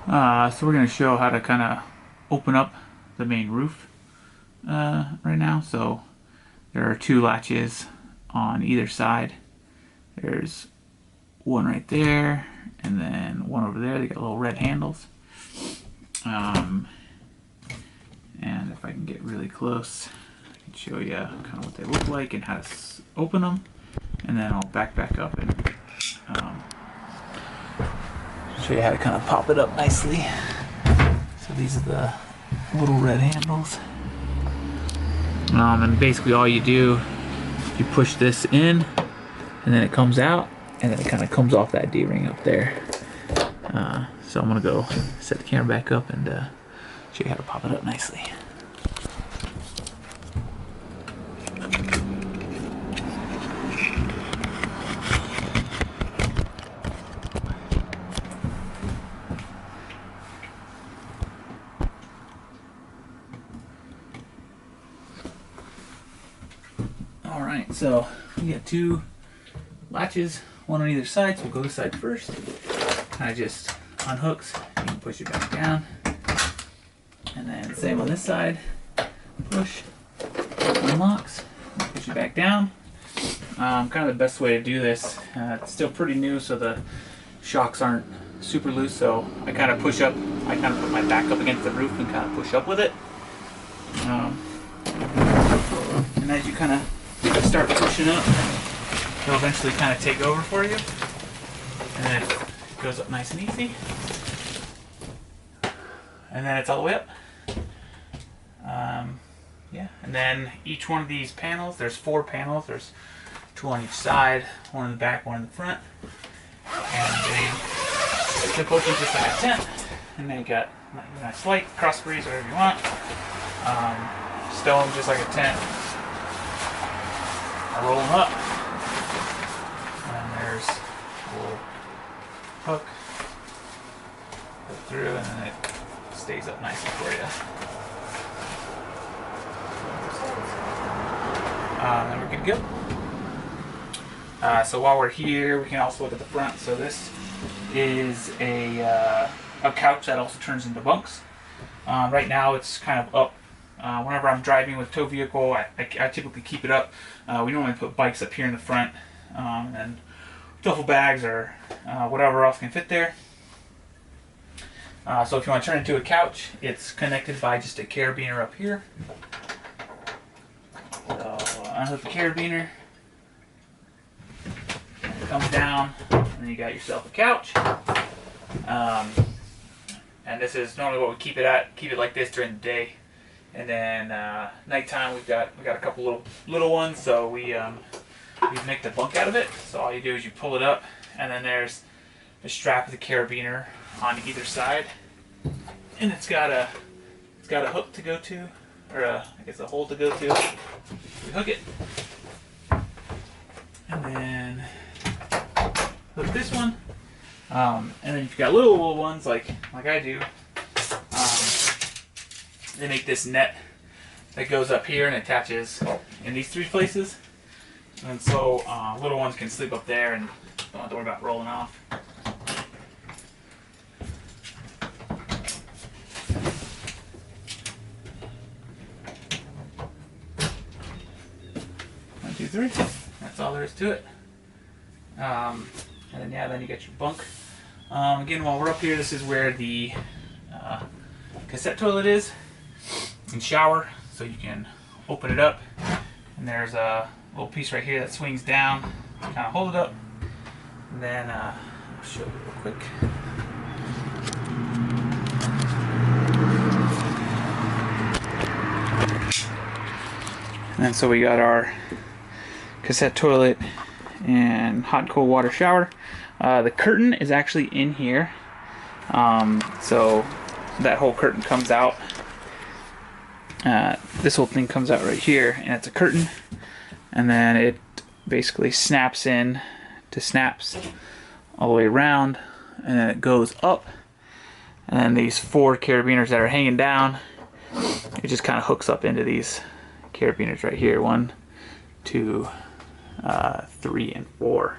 So we're going to show how to kind of open up the main roof right now. So there are two latches on either side. There's one right there and then one over there. They got little red handles. And if I can get really close, I can show you kind of what they look like and how to open them. And then I'll back up and show you how to kind of pop it up nicely. So these are the little red handles. And basically all you do, you push this in and then it comes out and then it kind of comes off that D-ring up there. So I'm gonna go set the camera back up and show you how to pop it up nicely. Alright, so we got two latches, one on either side, so we'll go this side first. Kind of just unhooks, you can push it back down. And then same on this side, push, unlocks, push it back down. Kind of the best way to do this, it's still pretty new so the shocks aren't super loose, so I kind of push up, I kind of put my back up against the roof and kind of push up with it. And as you kind of start pushing up, it'll eventually kind of take over for you. And then it goes up nice and easy. And then it's all the way up. Yeah, and then each one of these panels, there's 4 panels. There's 2 on each side, one in the back, one in the front. And they flip open just like a tent. And then you got a nice light, cross breeze, whatever you want. Stone just like a tent. I roll them up. And there's a little hook. Go through and then it stays up nicely for you. Then we're good to go. So while we're here, we can also look at the front. So this is a couch that also turns into bunks. Right now it's kind of up. Whenever I'm driving with tow vehicle, I typically keep it up. We normally put bikes up here in the front and duffel bags or whatever else can fit there. So if you want to turn it into a couch, it's connected by just a carabiner up here. So unhook the carabiner, it comes down, and then you got yourself a couch. And this is normally what we keep it at. Keep it like this during the day, and then nighttime we got a couple little ones, so we make the bunk out of it. So all you do is you pull it up, and then there's the strap of the carabiner on either side, and it's got a hook to go to, or I guess a hole to go to. We hook it, and then hook this one, and then if you've got little ones like I do, they make this net that goes up here and attaches in these 3 places, and so little ones can sleep up there and don't have to worry about rolling off. 1, 2, 3. That's all there is to it. And then then you get your bunk. Again, while we're up here, this is where the cassette toilet is and shower. So you can open it up, and there's a little piece right here that swings down. You kind of hold it up, and then I'll show you real quick. And so we got our cassette toilet and hot and cold water shower. The curtain is actually in here, so that whole curtain comes out. This whole thing comes out right here, and it's a curtain, and then it basically snaps in to snaps all the way around, and then it goes up, and then these 4 carabiners that are hanging down, it just kind of hooks up into these carabiners right here. 1, 2, 3, and 4.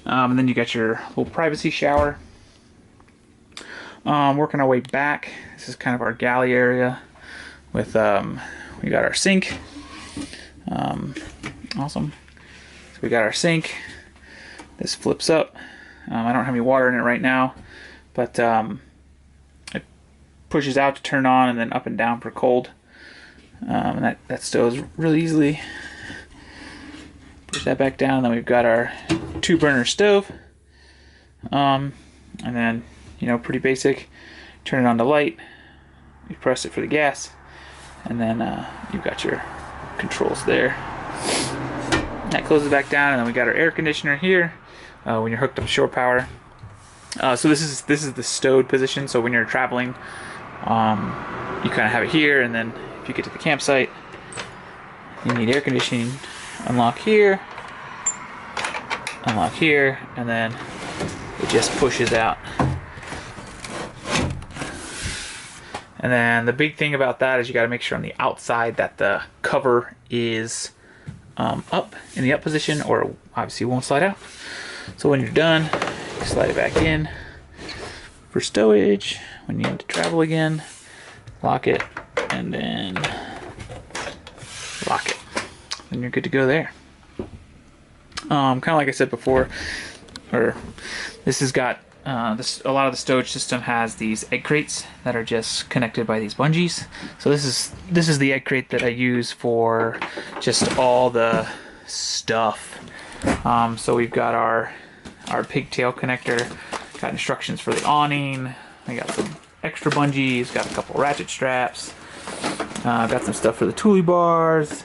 And then you got your little privacy shower. Working our way back. This is kind of our galley area with we got our sink. Awesome. So we got our sink. This flips up. I don't have any water in it right now, but it pushes out to turn on and then up and down for cold. And that stows really easily. Push that back down. Then we've got our 2-burner stove. And then, you know, pretty basic. Turn it on to light. You press it for the gas. And then you've got your controls there. That closes back down, and then we got our air conditioner here when you're hooked up to shore power. So this is the stowed position. So when you're traveling, you kind of have it here, and then if you get to the campsite, you need air conditioning. Unlock here, and then it just pushes out. And then the big thing about that is you got to make sure on the outside that the cover is up in the up position, or obviously it won't slide out. So when you're done, you slide it back in for stowage. When you need to travel again, lock it, and then lock it. And you're good to go there. Kind of like I said before, or this has got a lot of the stowage system has these egg crates that are just connected by these bungees. So this is the egg crate that I use for just all the stuff. So we've got our pigtail connector, got instructions for the awning. I got some extra bungees, got a couple ratchet straps. I've got some stuff for the toolie bars.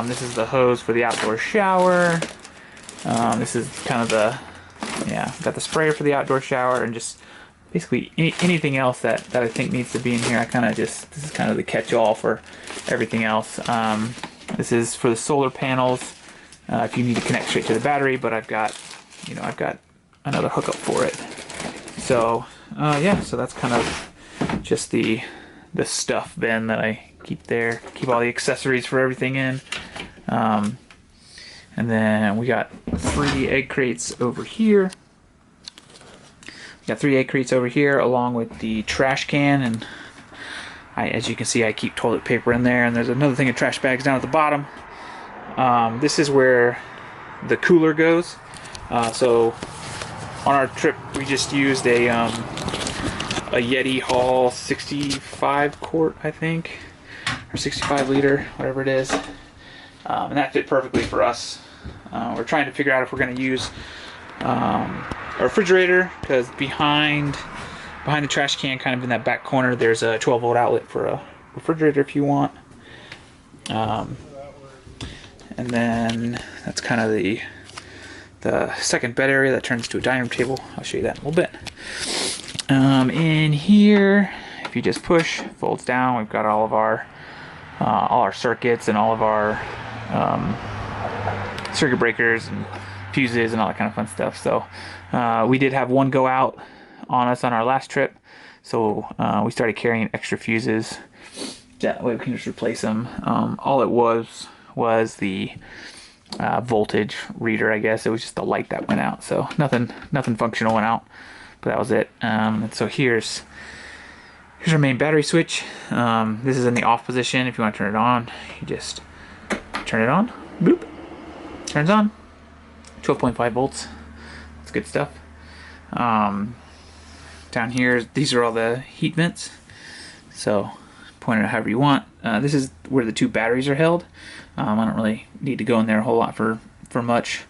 This is the hose for the outdoor shower. This is kind of got the sprayer for the outdoor shower, and just basically anything else that I think needs to be in here. This is kind of the catch-all for everything else. This is for the solar panels, if you need to connect straight to the battery, but I've got another hookup for it. So so that's kind of just the stuff bin that I keep there. Keep all the accessories for everything in. And then we got 3 egg crates over here. We got 3 egg crates over here along with the trash can, and as you can see, I keep toilet paper in there, and there's another thing of trash bags down at the bottom. This is where the cooler goes. So on our trip, we just used a Yeti Hall 65 quart, I think, or 65 liter, whatever it is. And that fit perfectly for us. We're trying to figure out if we're going to use a refrigerator, because behind the trash can, kind of in that back corner, there's a 12-volt outlet for a refrigerator if you want. And then that's kind of the second bed area that turns to a dining room table. I'll show you that in a little bit. In here, if you just push, folds down. We've got all our circuits and all of our circuit breakers and fuses and all that kind of fun stuff. So we did have one go out on us on our last trip, so we started carrying extra fuses. That way we can just replace them. All it was the voltage reader, I guess. It was just the light that went out, so nothing functional went out, but that was it. And so here's our main battery switch. This is in the off position. If you want to turn it on, you just turn it on. Boop. Turns on. 12.5 volts. That's good stuff. Down here, these are all the heat vents. So point it however you want. This is where the 2 batteries are held. I don't really need to go in there a whole lot for much,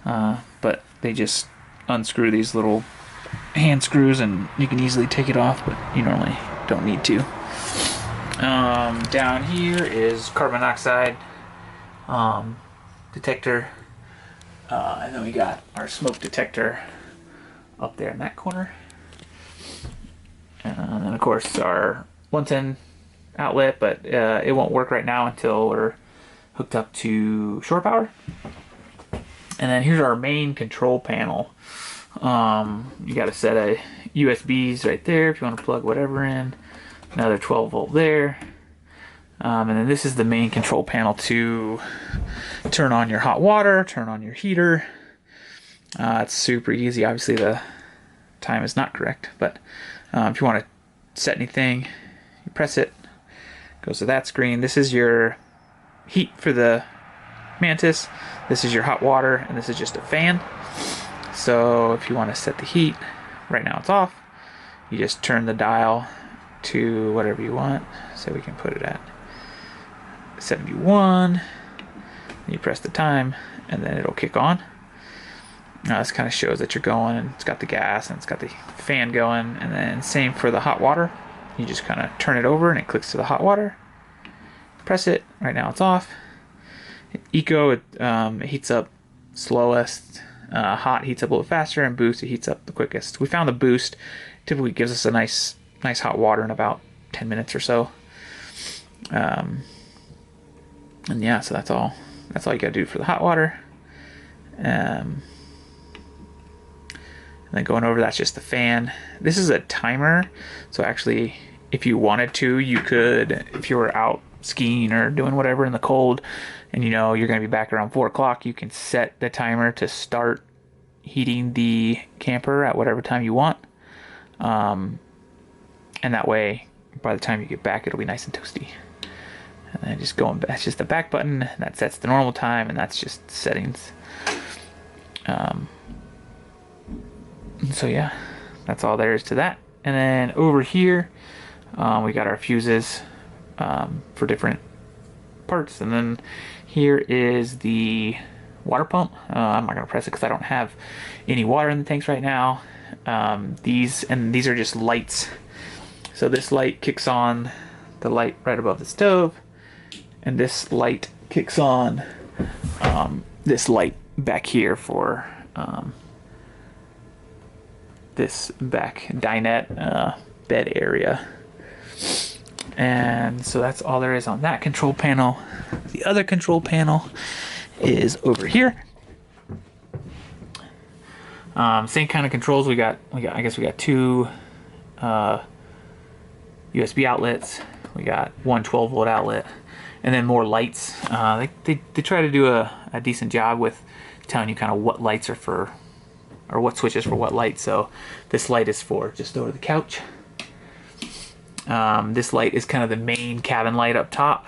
but they just unscrew these little hand screws, and you can easily take it off, but you normally don't need to. Down here is carbon monoxide detector, and then we got our smoke detector up there in that corner, and then of course our 110 outlet, but it won't work right now until we're hooked up to shore power. And then here's our main control panel. You got a set of USBs right there if you want to plug whatever in. Another 12 volt there. And then this is the main control panel to turn on your hot water, turn on your heater. It's super easy. Obviously the time is not correct. But if you want to set anything, you press it, goes to that screen. This is your heat for the Mantis. This is your hot water, and this is just a fan. So if you want to set the heat, right now it's off. You just turn the dial to whatever you want. So we can put it at 71. You press the time, and then it'll kick on. Now this kind of shows that you're going, and it's got the gas, and it's got the fan going. And then same for the hot water. You just kind of turn it over, and it clicks to the hot water. Press it. Right now it's off. Eco, it heats up slowest. Hot heats up a little faster, and boost, it heats up the quickest. We found the boost typically gives us a nice hot water in about 10 minutes or so. And yeah, so that's all you gotta do for the hot water. And then going over, that's just the fan. This is a timer, so actually if you wanted to, you could, if you were out skiing or doing whatever in the cold, and you know you're going to be back around 4 o'clock, you can set the timer to start heating the camper at whatever time you want. And that way, by the time you get back, it'll be nice and toasty. And then just going back, that's just the back button, that sets the normal time, and that's just settings. So yeah, that's all there is to that. And then over here, we got our fuses for different parts. And then here is the water pump. I'm not gonna press it because I don't have any water in the tanks right now. These are just lights. So this light kicks on the light right above the stove, and this light kicks on this light back here for this back dinette bed area. And so that's all there is on that control panel. The other control panel is over here. Same kind of controls. We got I guess we got two USB outlets. We got one 12-volt outlet, and then more lights. They try to do a decent job with telling you kind of what lights are for, or what switches for what light. So this light is for just over the couch. This light is kind of the main cabin light up top.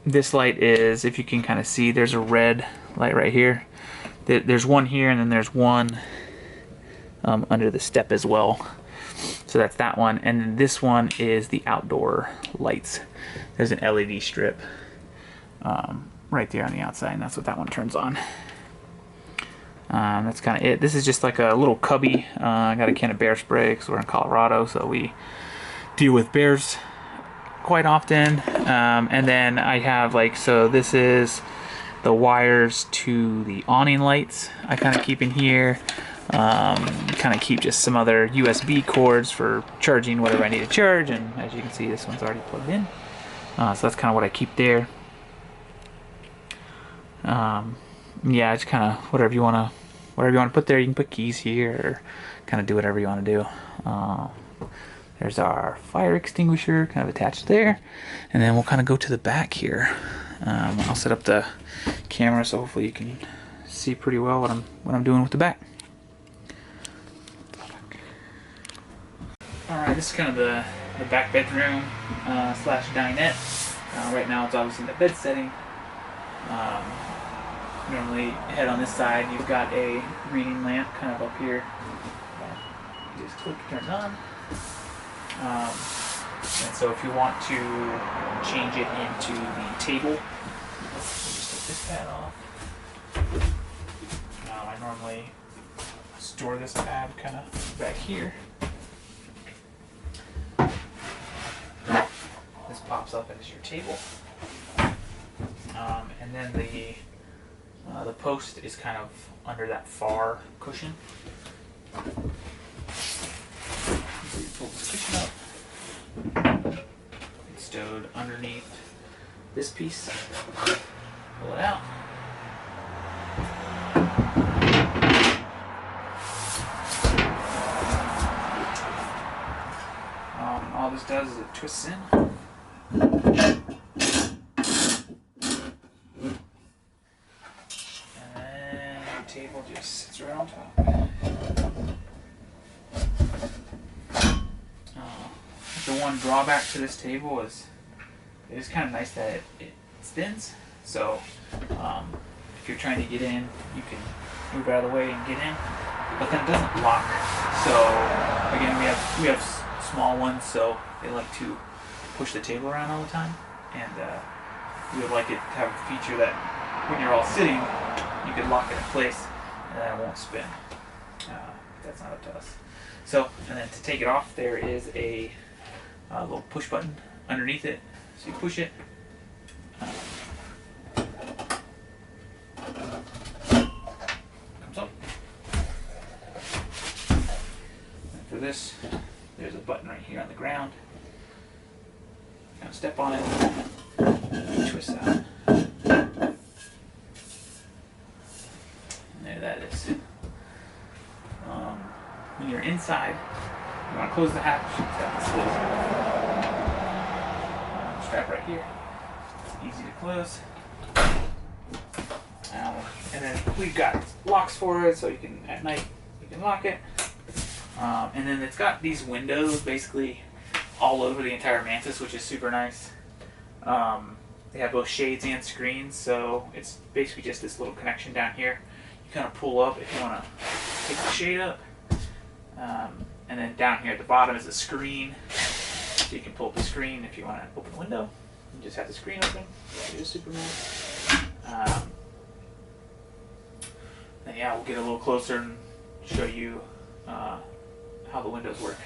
This light is, if you can kind of see, there's a red light right here. There's one here, and then there's one under the step as well. So that's that one. And then this one is the outdoor lights. There's an LED strip right there on the outside, and that's what that one turns on. That's kind of it. This is just like a little cubby. I got a can of bear spray because we're in Colorado, so we deal with bears quite often. And then I have so this is the wires to the awning lights I kind of keep in here. Kind of keep just some other USB cords for charging whatever I need to charge, and as you can see, this one's already plugged in. So that's kind of what I keep there. Yeah, it's kind of whatever you want to put there. You can put keys here, or kind of do whatever you want to do. There's our fire extinguisher kind of attached there, and then we'll kind of go to the back here. I'll set up the camera so hopefully you can see pretty well what I'm doing with the back. All right, this is kind of the back bedroom slash dinette. Right now it's obviously in the bed setting. Normally head on this side, you've got a reading lamp kind of up here. You just click, it turns on. And so if you want to change it into the table, just take this pad off. I normally store this pad kind of back here. This pops up as your table. And then the post is kind of under that far cushion. So you pull this cushion up. It's stowed underneath this piece. Pull it out. All this does is it twists in. Table just sits right one drawback to this table is it is kind of nice that it spins. So if you're trying to get in, you can move out of the way and get in, but then it doesn't lock. So again, we have small ones, so they like to push the table around all the time, and we would like it to have a feature that when you're all sitting, you can lock it in place and then it won't spin. That's not up to us. So, and then to take it off, there is a little push button underneath it. So you push it. Comes up. And for this, there's a button right here on the ground. Kind of step on it, twist out. And there that is. When you're inside, you want to close the hatch. It's got this little strap right here. It's easy to close. And then we've got locks for it, so you can, at night, you can lock it. And then it's got these windows basically all over the entire Mantis, which is super nice. They have both shades and screens, so it's basically just this little connection down here. You kind of pull up if you want to take the shade up. And then down here at the bottom is a screen, so you can pull up the screen if you want to open the window. You just have the screen open. It is super nice. And yeah, we'll get a little closer and show you how the windows work.